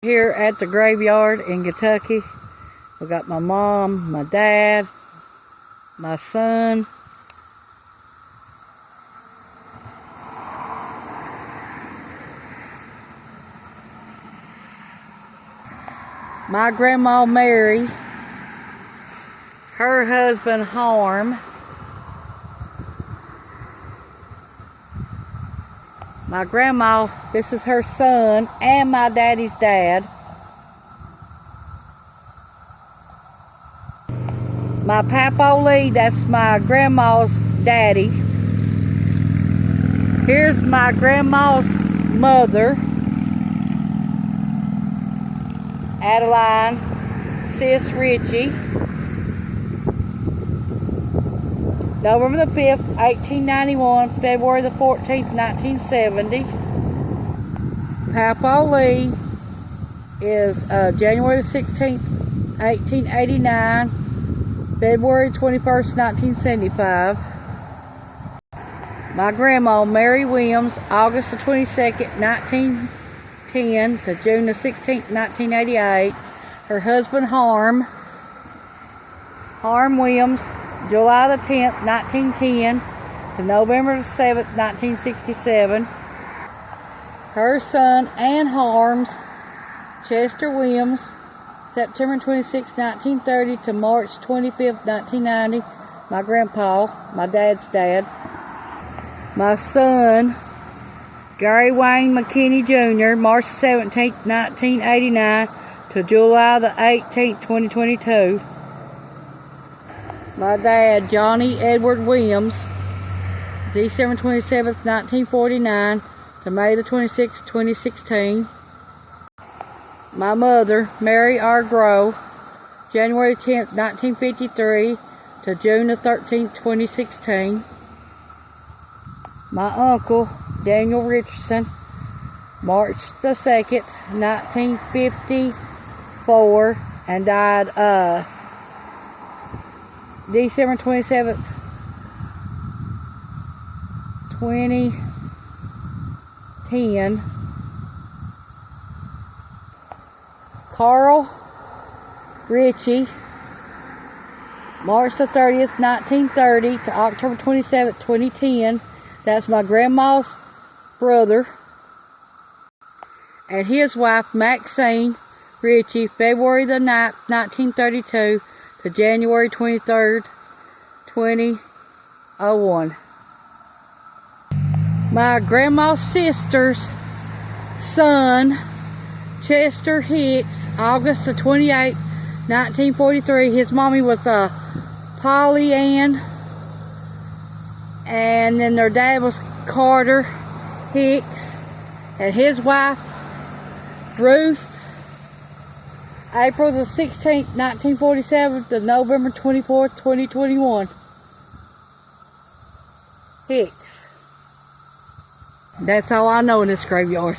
Here at the graveyard in Kentucky, we got my mom, my dad, my son, my grandma Mary, her husband Harm, my grandma, this is her son, and my daddy's dad. My Papa Lee, that's my grandma's daddy. Here's my grandma's mother, Adeline Sis Ritchie. November the 5th, 1891, February the 14th, 1970. Papa Lee is January the 16th, 1889, February 21st, 1975. My grandma, Mary Williams, August the 22nd, 1910 to June the 16th, 1988. Her husband, Harm Williams, July the 10th, 1910 to November the 7th, 1967. Her son, Ann Harms, Chester Williams, September 26, 1930 to March 25th, 1990. My grandpa, my dad's dad. My son, Gary Wayne McKinney Jr., March 17, 1989 to July the 18th, 2022. My dad, Johnny Edward Williams, December 27th, 1949 to May the 26th, 2016. My mother, Mary R. Grove, January 10th, 1953 to June the 13th, 2016. My uncle, Daniel Richardson, March the 2nd, 1954 and died December 27th, 2010. Carl Ritchie, March the 30th, 1930 to October 27th, 2010. That's my grandma's brother. And his wife, Maxine Ritchie, February the 9th, 1932 to January 23rd, 2001. My grandma's sister's son, Chester Hicks, August the 28th, 1943. His mommy was Polly Ann, and then their dad was Carter Hicks, and his wife, Ruth, April the 16th, 1947 to November 24th, 2021. Hicks. That's all I know in this graveyard.